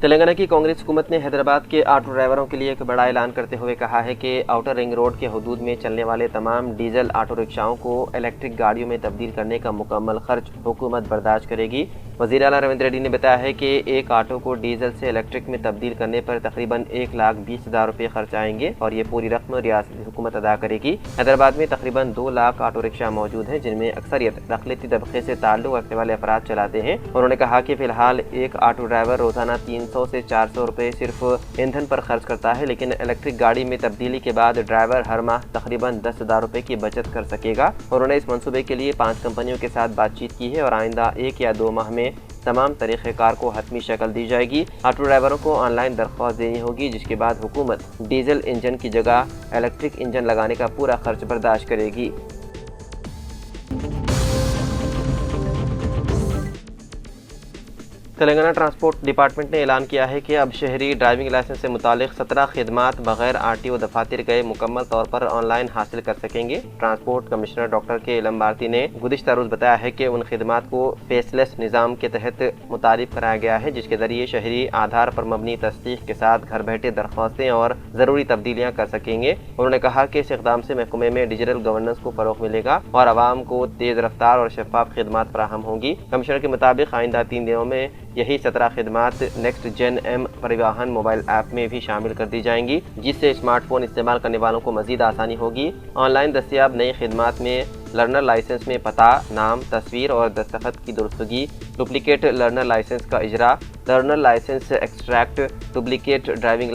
تلنگانہ کی کانگریس حکومت نے حیدرآباد کے آٹو ڈرائیوروں کے لیے ایک بڑا اعلان کرتے ہوئے کہا ہے کہ آؤٹر رنگ روڈ کے حدود میں چلنے والے تمام ڈیزل آٹو رکشاؤں کو الیکٹرک گاڑیوں میں تبدیل کرنے کا مکمل خرچ حکومت برداشت کرے گی۔ وزیر اعلیٰ رویندر ریڈی نے بتایا ہے کہ ایک آٹو کو ڈیزل سے الیکٹرک میں تبدیل کرنے پر تقریباً 1,20,000 روپے خرچ آئیں گے اور یہ پوری رقم ریاستی حکومت ادا کرے گی۔ حیدرآباد میں تقریباً 2 لاکھ آٹو رکشا موجود ہیں جن میں اکثریت اقلیتی طبقے سے تعلق رکھنے والے افراد چلاتے ہیں۔ انہوں نے کہا کہ فی الحال ایک آٹو ڈرائیور روزانہ 300 سے 400 روپے صرف ایندھن پر خرچ کرتا ہے، لیکن الیکٹرک گاڑی میں تبدیلی کے بعد ڈرائیور ہر ماہ تقریباً 10,000 روپے کی بچت کر سکے گا۔ انہوں نے اس منصوبے کے لیے 5 کمپنیوں کے ساتھ بات چیت کی ہے اور آئندہ 1 یا 2 ماہ میں تمام طریقہ کار کو حتمی شکل دی جائے گی۔ آٹو ڈرائیوروں کو آن لائن درخواست دینی ہوگی، جس کے بعد حکومت ڈیزل انجن کی جگہ الیکٹرک انجن لگانے کا پورا خرچ برداشت کرے گی۔ تلنگانہ ٹرانسپورٹ ڈپارٹمنٹ نے اعلان کیا ہے کہ اب شہری ڈرائیونگ لائسنس سے متعلق 17 خدمات بغیر RTO دفاتر گئے مکمل طور پر آن لائن حاصل کر سکیں گے۔ ٹرانسپورٹ کمشنر ڈاکٹر کے علم بھارتی نے گزشتہ روز بتایا ہے کہ ان خدمات کو فیس لیس نظام کے تحت متعارف کرایا گیا ہے، جس کے ذریعے شہری آدھار پر مبنی تصدیق کے ساتھ گھر بیٹھے درخواستیں اور ضروری تبدیلیاں کر سکیں گے۔ انہوں نے کہا کہ اس اقدام سے محکمے میں ڈیجیٹل گورننس کو فروغ ملے گا اور عوام کو تیز رفتار اور شفاف خدمات فراہم ہوں گی۔ کمشنر کے مطابق آئندہ 3 دنوں میں یہی 17 خدمات نیکسٹ جن ایم پریواہن موبائل ایپ میں بھی شامل کر دی جائیں گی، جس سے اسمارٹ فون استعمال کرنے والوں کو مزید آسانی ہوگی۔ آن لائن دستیاب نئی خدمات میں لرنر لائسنس میں پتہ، نام، تصویر اور دستخط کی درستگی، ڈپلیکیٹ لرنر لائسنس کا اجرا، learner license extract, duplicate driving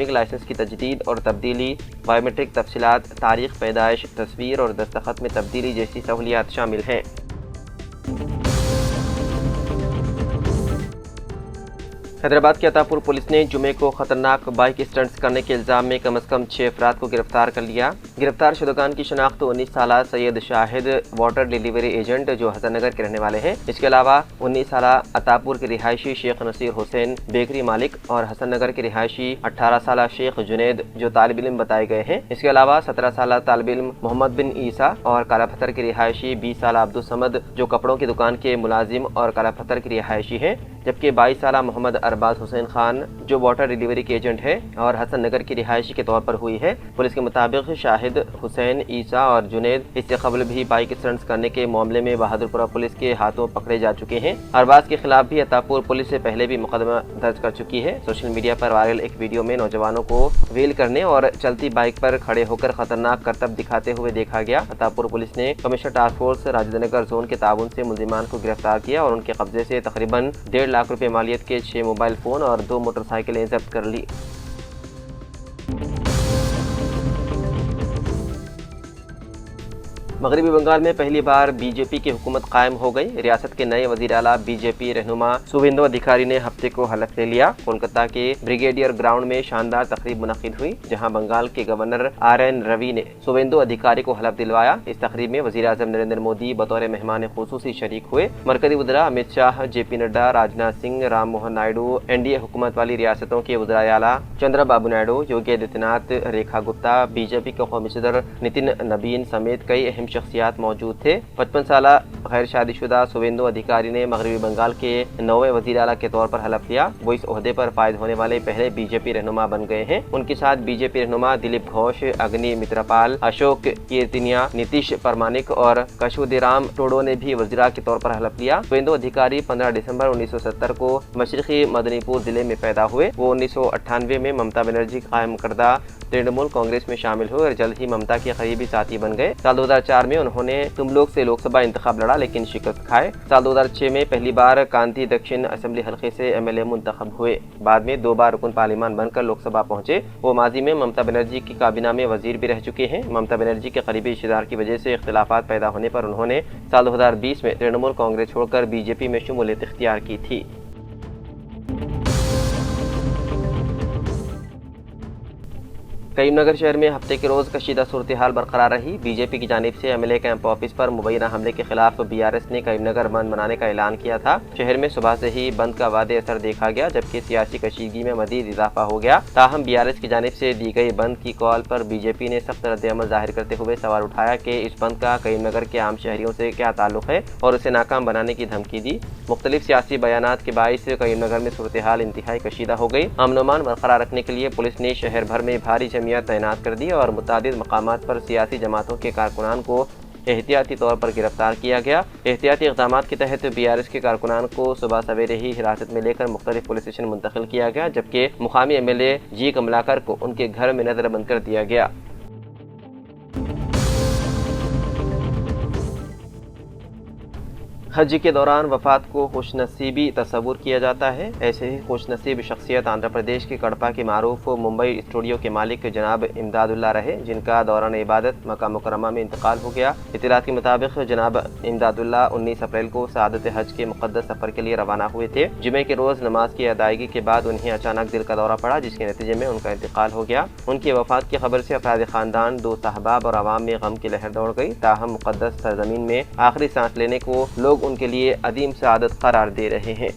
license کی تجدید اور تبدیلی، بائیومیٹرک تفصیلات، تاریخ پیدائش، تصویر اور دستخط میں تبدیلی جیسی سہولیات شامل ہیں۔ حیدرآباد کی عطا پور پولیس نے جمعے کو خطرناک بائک اسٹنٹس کرنے کے الزام میں کم از کم 6 افراد کو گرفتار کر لیا۔ گرفتار شدگان کی شناخت 19 سالہ سید شاہد واٹر ڈیلیوری ایجنٹ جو حسن نگر کے رہنے والے ہیں، اس کے علاوہ 19 سالہ عطا پور کے رہائشی شیخ نصیر حسین بیکری مالک اور حسن نگر کے رہائشی 18 سالہ شیخ جنید جو طالب علم بتائے گئے ہیں۔ اس کے علاوہ 17 سالہ طالب علم محمد بن عیسیٰ اور کالا پتھر کے رہائشی 20 سالہ عبدالصمد جو کپڑوں کی دکان کے ملازم اور کالا پتھر کی رہائشی ہیں، جبکہ 22 سالہ محمد ارباز حسین خان جو واٹر ڈیلیوری کے ایجنٹ ہے اور حسن نگر کی رہائشی کے طور پر ہوئی ہے۔ پولیس کے مطابق شاہد، حسین، عیسیٰ اور جنید اس سے قبل بھی بائک اسٹنٹس کرنے کے معاملے میں بہادر پورہ پولیس کے ہاتھوں پکڑے جا چکے ہیں۔ ارباز کے خلاف بھی عطا پور پولیس سے پہلے بھی مقدمہ درج کر چکی ہے۔ سوشل میڈیا پر وائرل ایک ویڈیو میں نوجوانوں کو ویل کرنے اور چلتی بائک پر کھڑے ہو کر خطرناک کرتب دکھاتے ہوئے دیکھا گیا۔ عطا پور پولیس نے commissioner task force Rajendranagar zone کے تعاون سے ملزمان کو گرفتار کیا اور ان کے قبضے سے تقریباً 1.5 لاکھ روپے مالیت کے 6 موبائل فون اور 2 موٹر سائیکلیں ضبط کر لی۔ مغربی بنگال میں پہلی بار بی جے پی کی حکومت قائم ہو گئی۔ ریاست کے نئے وزیر اعلیٰ بی جے پی رہنما سوویندو ادھیکاری نے ہفتے کو حلف لے لیا۔ کولکتہ کے بریگیڈیئر گراؤنڈ میں شاندار تقریب منعقد ہوئی، جہاں بنگال کے گورنر RN روی نے سوویندو ادھیکاری کو حلف دلوایا۔ اس تقریب میں وزیر اعظم نریندر مودی بطور مہمان خصوصی شریک ہوئے۔ مرکزی وزراء امت شاہ، JP نڈا، راجناتھ سنگھ، رام موہن نائیڈو، NDA حکومت والی ریاستوں کے وزرائے اعلیٰ چندرا بابو نائیڈو، یوگی آدتیہ ناتھ، ریکھا گپتا، BJP کے قومی صدر نتن نبین سمیت کئی اہم شخصیات موجود تھے۔ 55 سالہ غیر شادی شدہ سوویندو ادھیکاری نے مغربی بنگال کے 9ویں وزیر اعلیٰ کے طور پر حلف لیا۔ وہ اس عہدے پر فائز ہونے والے پہلے BJP رہنما بن گئے ہیں۔ ان کے ساتھ BJP رہنما دلیپ گھوش، اگنی مترپال، اشوک کیرتنیا، نتیش پرمانک اور کشودرام ٹوڈو نے بھی وزراء کے طور پر حلف لیا۔ سوویندو ادھیکاری 15 دسمبر 1970 کو مشرقی مدنی پور ضلع میں پیدا ہوئے۔ وہ 1998 میں ممتا بنرجی قائم کردہ ترنمول کانگریس میں شامل ہوئے اور جلد ہی ممتا کے قریبی ساتھی بن گئے۔ سال 2004 میں انہوں نے تملوک سے لوک سبھا انتخاب لڑا لیکن شکست کھائے۔ سال 2006 میں پہلی بار کانتی دکشن اسمبلی حلقے سے MLA منتخب ہوئے۔ بعد میں 2 بار رکن پارلیمان بن کر لوک سبھا پہنچے۔ وہ ماضی میں ممتا بنرجی کی کابینہ میں وزیر بھی رہ چکے ہیں۔ ممتا بنرجی کے قریبی رشتہ دار کی وجہ سے اختلافات پیدا ہونے پر انہوں نے سال 2020 میں ترنمول کانگریس چھوڑ کر BJP میں شمولیت اختیار کی تھی۔ کریم نگر شہر میں ہفتے کے روز کشیدہ صورتحال برقرار رہی۔ بی جے پی کی جانب سے MLA کیمپ آفس پر مبینہ حملے کے خلاف BRS نے کریم نگر بند منانے کا اعلان کیا تھا۔ شہر میں صبح سے ہی بند کا واضح اثر دیکھا گیا، جبکہ سیاسی کشیدگی میں مزید اضافہ ہو گیا۔ تاہم BRS کی جانب سے دی گئی بند کی کال پر BJP نے سخت رد عمل ظاہر کرتے ہوئے سوال اٹھایا کہ اس بند کا کریم نگر کے عام شہریوں سے کیا تعلق ہے اور اسے ناکام بنانے کی دھمکی دی۔ مختلف سیاسی بیانات کے باعث کریم نگر میں صورتحال انتہائی کشیدہ ہو گئی۔ امن و امان برقرار رکھنے کے لیے پولیس نے شہر بھر میں بھاری جمعیت تعینات کر دی اور متعدد مقامات پر سیاسی جماعتوں کے کارکنان کو احتیاطی طور پر گرفتار کیا گیا۔ احتیاطی اقدامات کے تحت BRS کے کارکنان کو صبح سویرے ہی حراست میں لے کر مختلف پولیس اسٹیشن منتقل کیا گیا، جبکہ مقامی MLA جی کملاکر کو ان کے گھر میں نظر بند کر دیا گیا۔ حج کے دوران وفات کو خوش نصیبی تصور کیا جاتا ہے۔ ایسے ہی خوش نصیب شخصیت آندھرا پردیش کے کڑپا کے معروف ممبئی اسٹوڈیو کے مالک جناب امداد اللہ رہے، جن کا دوران عبادت مکہ مکرمہ میں انتقال ہو گیا۔ اطلاعات کے مطابق جناب امداد اللہ 19 اپریل کو سعادت حج کے مقدس سفر کے لیے روانہ ہوئے تھے۔ جمعے کے روز نماز کی ادائیگی کے بعد انہیں اچانک دل کا دورہ پڑا، جس کے نتیجے میں ان کا انتقال ہو گیا۔ ان کی وفات کی خبر سے افراد خاندان، دوست احباب اور عوام میں غم کی لہر دوڑ گئی۔ تاہم مقدس سرزمین میں آخری سانس لینے کو لوگ ان کے لیے عظیم سعادت قرار دے رہے ہیں۔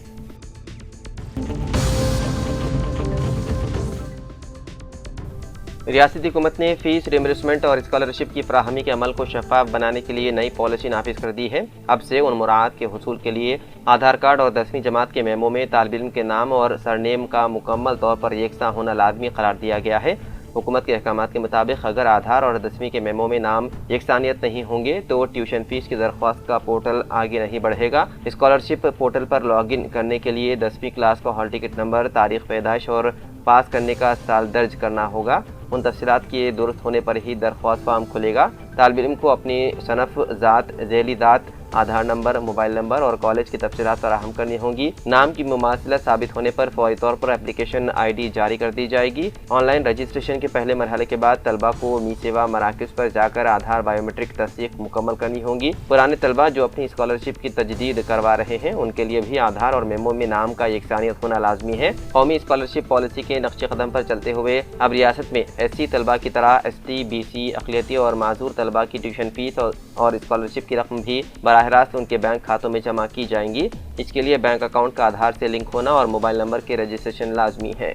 ریاستی حکومت نے فیس ریمبرسمنٹ اور اسکالرشپ کی فراہمی کے عمل کو شفاف بنانے کے لیے نئی پالیسی نافذ کر دی ہے۔ اب سے ان مراعات کے حصول کے لیے آدھار کارڈ اور 10ویں جماعت کے میمو میں طالب علم کے نام اور سرنیم کا مکمل طور پر یکساں ہونا لازمی قرار دیا گیا ہے۔ حکومت کے احکامات کے مطابق اگر آدھار اور 10ویں کے میمو میں نام یکسانیت نہیں ہوں گے تو ٹیوشن فیس کی درخواست کا پورٹل آگے نہیں بڑھے گا۔ اسکالرشپ پورٹل پر لاگ ان کرنے کے لیے 10ویں کلاس کا ہال ٹکٹ نمبر، تاریخ پیدائش اور پاس کرنے کا سال درج کرنا ہوگا۔ ان تفصیلات کے درست ہونے پر ہی درخواست فارم کھلے گا۔ طالب علم کو اپنی صنف، ذات، ذیلی ذات، آدھار نمبر، موبائل نمبر اور کالج کی تفصیلات فراہم کرنی ہوں گی۔ نام کی مماثلت ثابت ہونے پر فوری طور پر اپلیکیشن ID جاری کر دی جائے گی۔ آن لائن رجسٹریشن کے پہلے مرحلے کے بعد طلبہ کو می سیوا مراکز پر جا کر آدھار بائیومیٹرک تصدیق مکمل کرنی ہوگی۔ پرانے طلبہ جو اپنی اسکالرشپ کی تجدید کروا رہے ہیں، ان کے لیے بھی آدھار اور میمو میں نام کا یکسانیت ہونا لازمی ہے۔ قومی اسکالرشپ پالیسی کے نقش قدم پر چلتے ہوئے اب ریاست میں SC طلبہ کی طرح ST، BC، اقلیتی اور معذور طلبہ کی ٹیوشن فیس اور اسکالرشپ کی رقم بھی براہ راست ان کے بینک کھاتوں میں جمع کی جائیں گی۔ اس کے لیے بینک اکاؤنٹ کا آدھار سے لنک ہونا اور موبائل نمبر کے رجسٹریشن لازمی ہے۔